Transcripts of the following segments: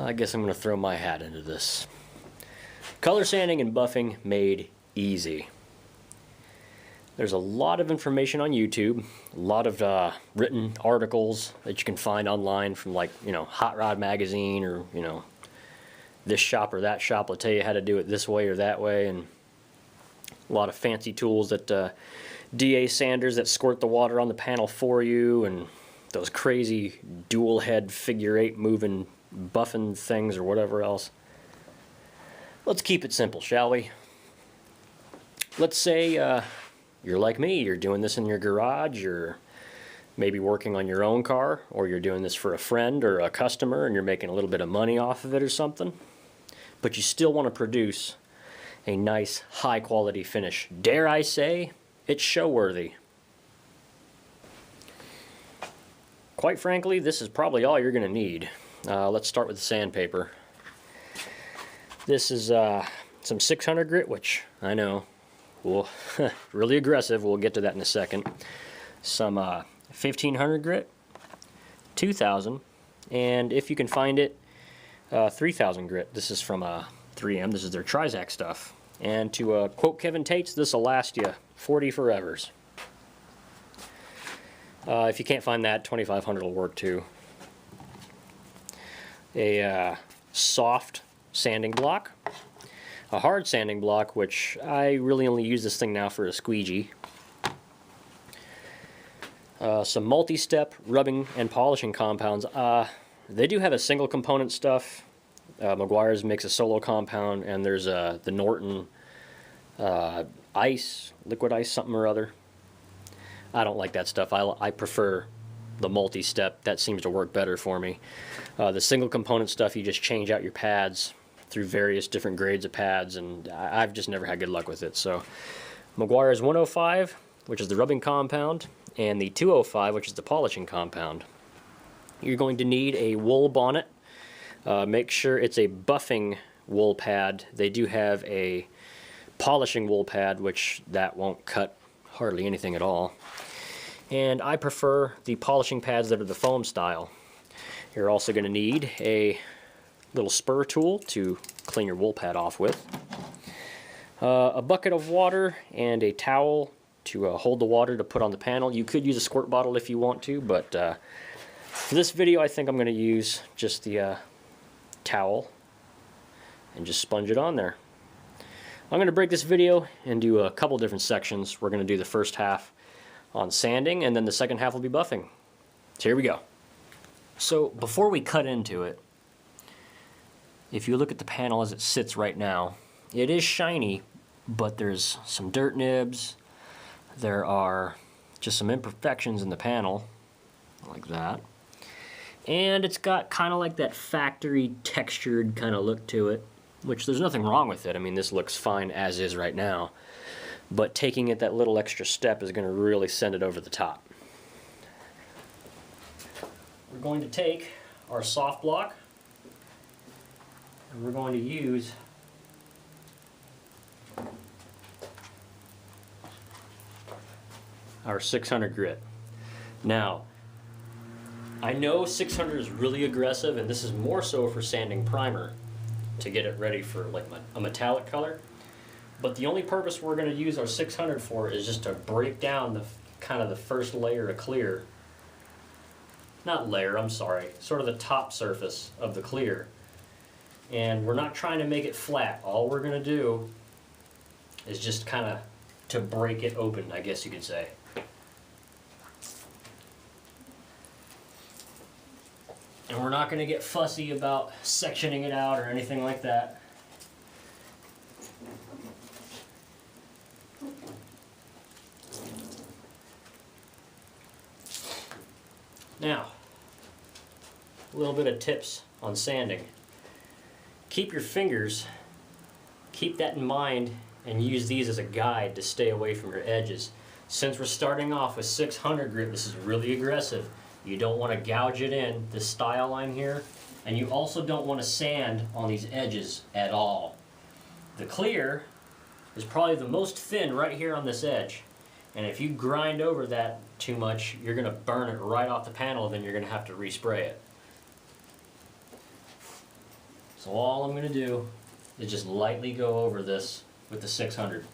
I guess I'm going to throw my hat into this. Color sanding and buffing made easy. There's a lot of information on YouTube, a lot of written articles that you can find online from, like, Hot Rod Magazine, or, this shop or that shop will tell you how to do it this way or that way, and a lot of fancy tools that DA sanders that squirt the water on the panel for you, and those crazy dual head figure 8 moving buffing things or whatever else. Let's keep it simple, shall we? Let's say you're like me, you're doing this in your garage, you're maybe working on your own car, or you're doing this for a friend or a customer and you're making a little bit of money off of it or something, but you still want to produce a nice high quality finish. Dare I say, it's show worthy. Quite frankly, this is probably all you're going to need. Let's start with the sandpaper. This is some 600 grit, which I know, well, really aggressive. We'll get to that in a second. Some 1500 grit, 2000, and if you can find it, 3000 grit. This is from 3M. This is their Trizac stuff. And to quote Kevin Tates, this will last you 40 forevers. If you can't find that, 2500 will work too. A soft sanding block, a hard sanding block, which I really only use this thing now for a squeegee. Some multi-step rubbing and polishing compounds. They do have a single component stuff. Meguiar's makes a solo compound, and there's the Norton ice, liquid ice something or other. I don't like that stuff. I prefer the multi-step. That seems to work better for me. The single component stuff, you just change out your pads through various different grades of pads, and I've just never had good luck with it. So Meguiar's 105, which is the rubbing compound, and the 205, which is the polishing compound. You're going to need a wool bonnet. Make sure it's a buffing wool pad. They do have a polishing wool pad, which that won't cut hardly anything at all. And I prefer the polishing pads that are the foam style. You're also going to need a little spur tool to clean your wool pad off with, a bucket of water, and a towel to hold the water to put on the panel. You could use a squirt bottle if you want to, but for this video I think I'm going to use just the towel and just sponge it on there. I'm going to break this video into a couple different sections. We're going to do the first half on sanding, and then the second half will be buffing. So here we go. So before we cut into it, if you look at the panel as it sits right now, it is shiny, but there's some dirt nibs. There are just some imperfections in the panel, like that. And it's got kind of like that factory textured kind of look to it, which there's nothing wrong with it. I mean, this looks fine as is right now. But taking it that little extra step is going to really send it over the top. We're going to take our soft block, and we're going to use our 600 grit. Now, I know 600 is really aggressive, and this is more so for sanding primer to get it ready for like a metallic color. But the only purpose we're going to use our 600 for is just to break down the kind of the first layer of clear. Not layer, I'm sorry, sort of the top surface of the clear. And we're not trying to make it flat. All we're going to do is just kind of to break it open, I guess you could say. And we're not going to get fussy about sectioning it out or anything like that. Now, a little bit of tips on sanding. Keep your fingers, keep that in mind, and use these as a guide to stay away from your edges. Since we're starting off with 600 grit, this is really aggressive. You don't want to gouge it in, this style line here, and you also don't want to sand on these edges at all. The clear is probably the most thin right here on this edge, and if you grind over that too much, you're going to burn it right off the panel, then you're going to have to respray it. So all I'm going to do is just lightly go over this with the 600.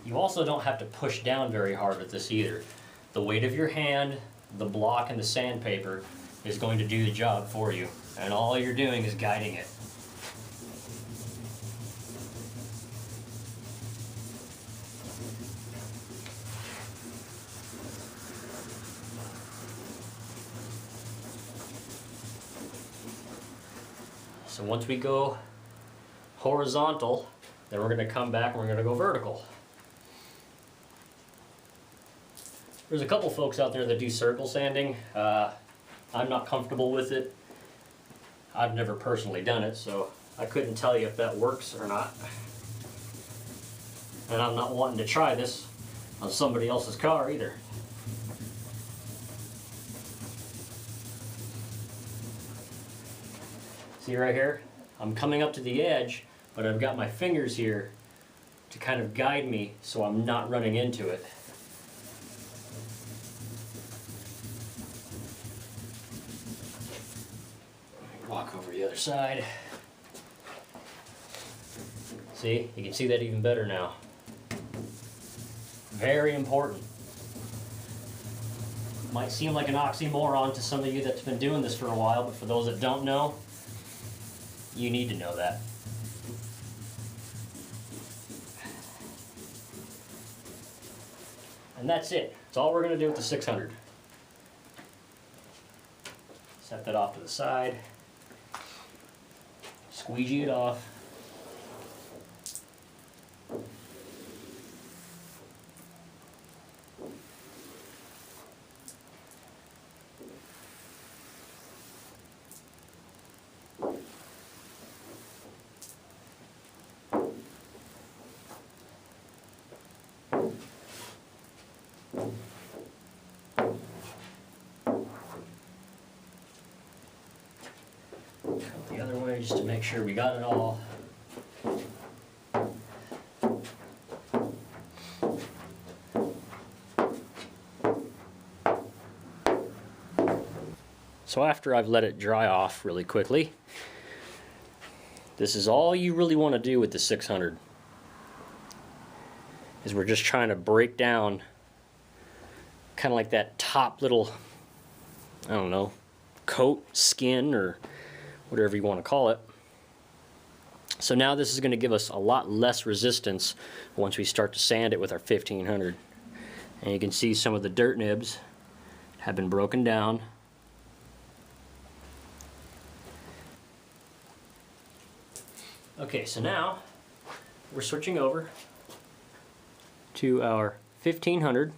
You also don't have to push down very hard with this either. The weight of your hand, the block, and the sandpaper is going to do the job for you. And all you're doing is guiding it. So once we go horizontal, then we're going to come back and we're going to go vertical. There's a couple folks out there that do circle sanding. I'm not comfortable with it. I've never personally done it, so I couldn't tell you if that works or not. And I'm not wanting to try this on somebody else's car either. See right here? I'm coming up to the edge, but I've got my fingers here to kind of guide me so I'm not running into it. Walk over the other side. See, you can see that even better now. Very important. Might seem like an oxymoron to some of you that's been doing this for a while, but for those that don't know, you need to know that. And that's it. That's all we're going to do with the 600. Set that off to the side. Squeegee it off. The other way just to make sure we got it all. So after I've let it dry off really quickly, this is all you really want to do with the 600. Is we're just trying to break down kind of like that top little, I don't know, coat, skin, or whatever you want to call it. So now this is going to give us a lot less resistance once we start to sand it with our 1500. And you can see some of the dirt nibs have been broken down. Okay, so now we're switching over to our 1500.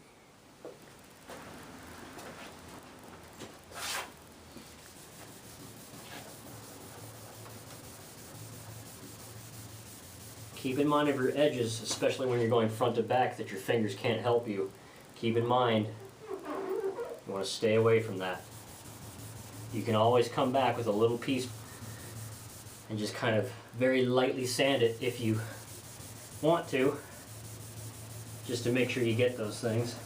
Keep in mind of your edges, especially when you're going front to back, that your fingers can't help you. Keep in mind, you want to stay away from that. You can always come back with a little piece and just kind of very lightly sand it if you want to, just to make sure you get those things.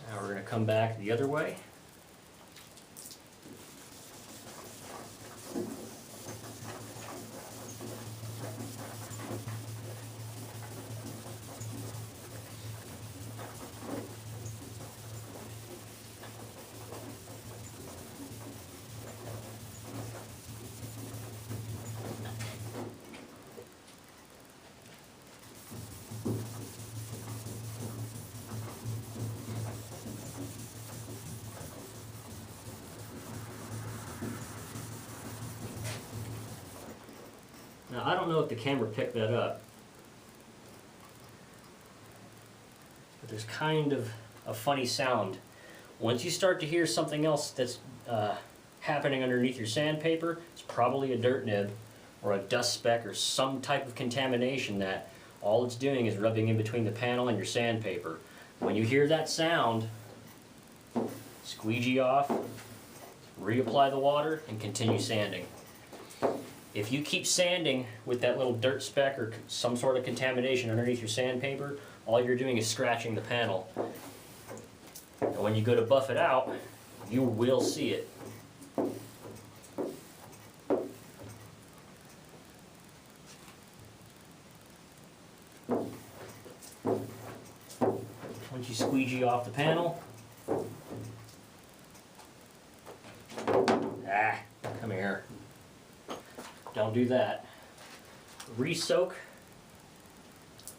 Now we're going to come back the other way. Now, I don't know if the camera picked that up, but there's kind of a funny sound. Once you start to hear something else that's happening underneath your sandpaper, it's probably a dirt nib or a dust speck or some type of contamination that all it's doing is rubbing in between the panel and your sandpaper. When you hear that sound, squeegee off, reapply the water, and continue sanding. If you keep sanding with that little dirt speck or some sort of contamination underneath your sandpaper, all you're doing is scratching the panel. And when you go to buff it out, you will see it. Once you squeegee off the panel, come here. Don't do that. Re-soak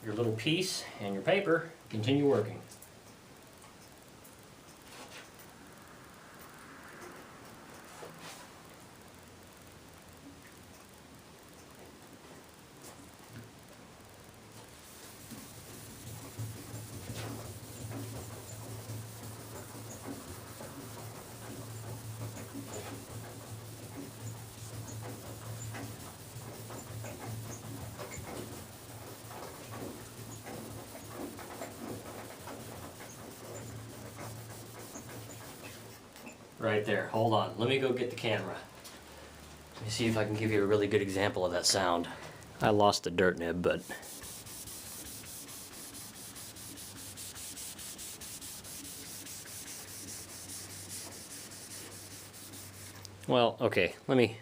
your little piece and your paper. Continue working. Right there. Hold on. Let me go get the camera. Let me see if I can give you a really good example of that sound. I lost the dirt nib, but... Well, okay. Let me...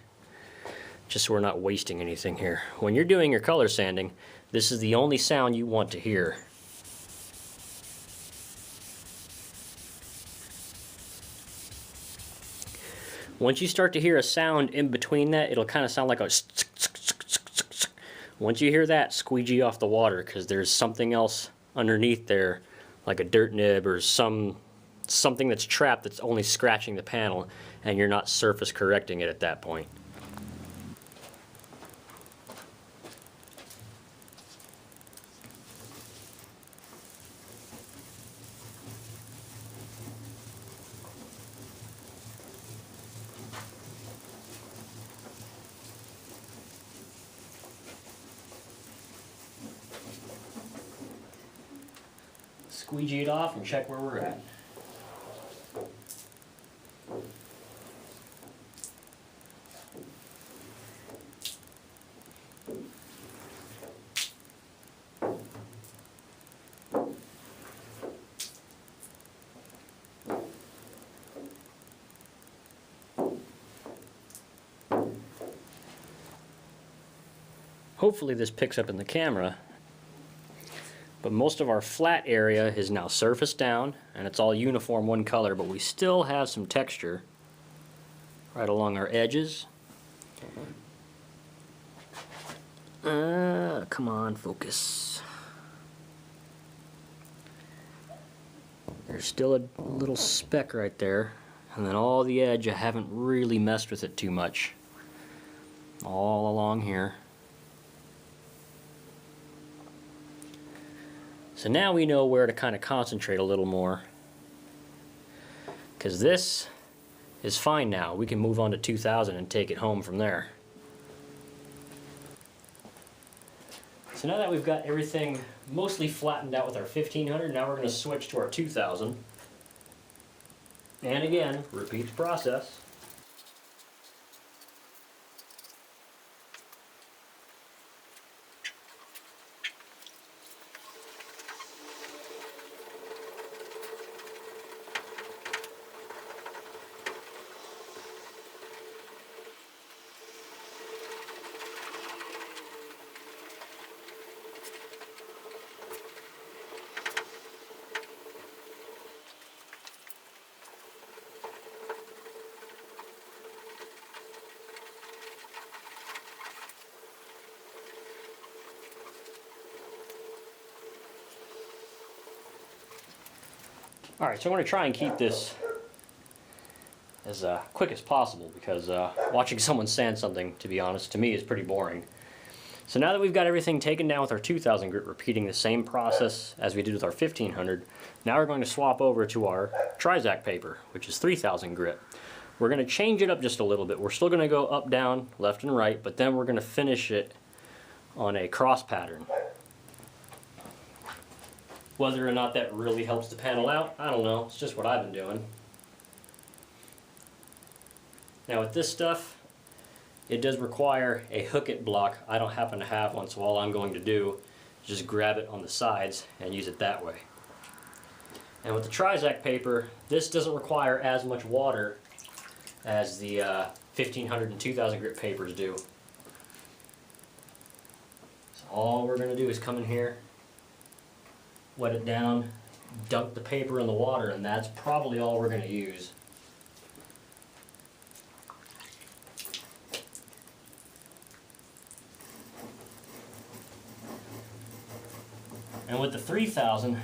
Just so we're not wasting anything here. When you're doing your color sanding, this is the only sound you want to hear. Once you start to hear a sound in between that, it'll kind of sound like a... Once you hear that, squeegee off the water, because there's something else underneath there, like a dirt nib or something that's trapped that's only scratching the panel, and you're not surface correcting it at that point. Squeegee it off and check where we're at. Hopefully this picks up in the camera. But most of our flat area is now surfaced down, and it's all uniform one color, but we still have some texture right along our edges. Come on, focus. There's still a little speck right there, and then all the edge, I haven't really messed with it too much. All along here. So now we know where to kind of concentrate a little more, because this is fine now. We can move on to 2000 and take it home from there. So now that we've got everything mostly flattened out with our 1500, now we're going to switch to our 2000. And again, repeat the process. Alright, so I'm going to try and keep this as quick as possible, because watching someone sand something, to be honest, to me is pretty boring. So now that we've got everything taken down with our 2000 grit, repeating the same process as we did with our 1500, now we're going to swap over to our Trizact paper, which is 3000 grit. We're going to change it up just a little bit. We're still going to go up, down, left and right, but then we're going to finish it on a cross pattern. Whether or not that really helps the panel out, I don't know. It's just what I've been doing. Now with this stuff, it does require a hook-it block. I don't happen to have one, so all I'm going to do is just grab it on the sides and use it that way. And with the Trizact paper, this doesn't require as much water as the 1500 and 2000 grit papers do. So all we're going to do is come in here, wet it down, dunk the paper in the water, and that's probably all we're going to use. And with the 3000,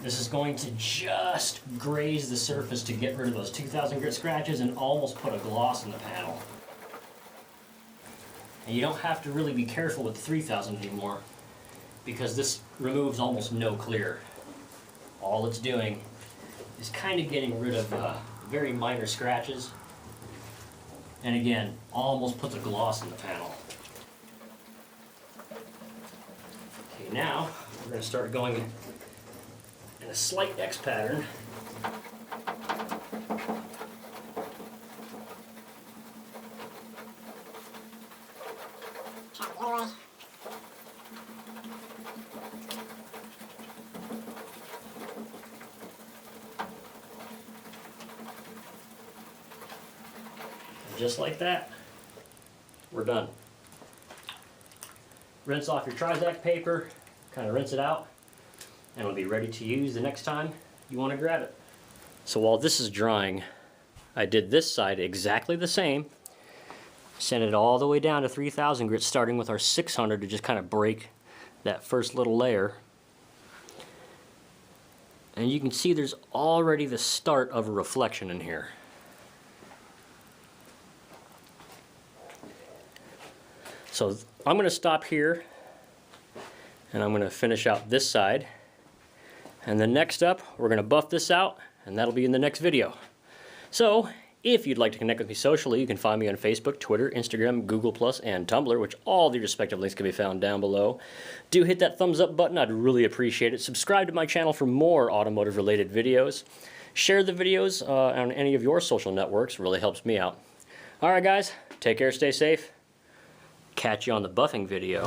this is going to just graze the surface to get rid of those 2000 grit scratches and almost put a gloss in the panel. And you don't have to really be careful with the 3000 anymore, because this removes almost no clear. All it's doing is kind of getting rid of very minor scratches, and again, almost puts a gloss in the panel. Okay, now we're going to start going in a slight X pattern. And just like that, we're done. Rinse off your Trizact paper, kind of rinse it out, and it'll be ready to use the next time you want to grab it. So while this is drying, I did this side exactly the same. Sent it all the way down to 3000 grit, starting with our 600 to just kind of break that first little layer. And you can see there's already the start of a reflection in here. So I'm going to stop here, and I'm going to finish out this side. And then next up, we're going to buff this out, and that'll be in the next video. So, if you'd like to connect with me socially, you can find me on Facebook, Twitter, Instagram, Google+, and Tumblr, which all the respective links can be found down below. Do hit that thumbs up button, I'd really appreciate it. Subscribe to my channel for more automotive-related videos. Share the videos on any of your social networks, really helps me out. Alright guys, take care, stay safe. Catch you on the buffing video.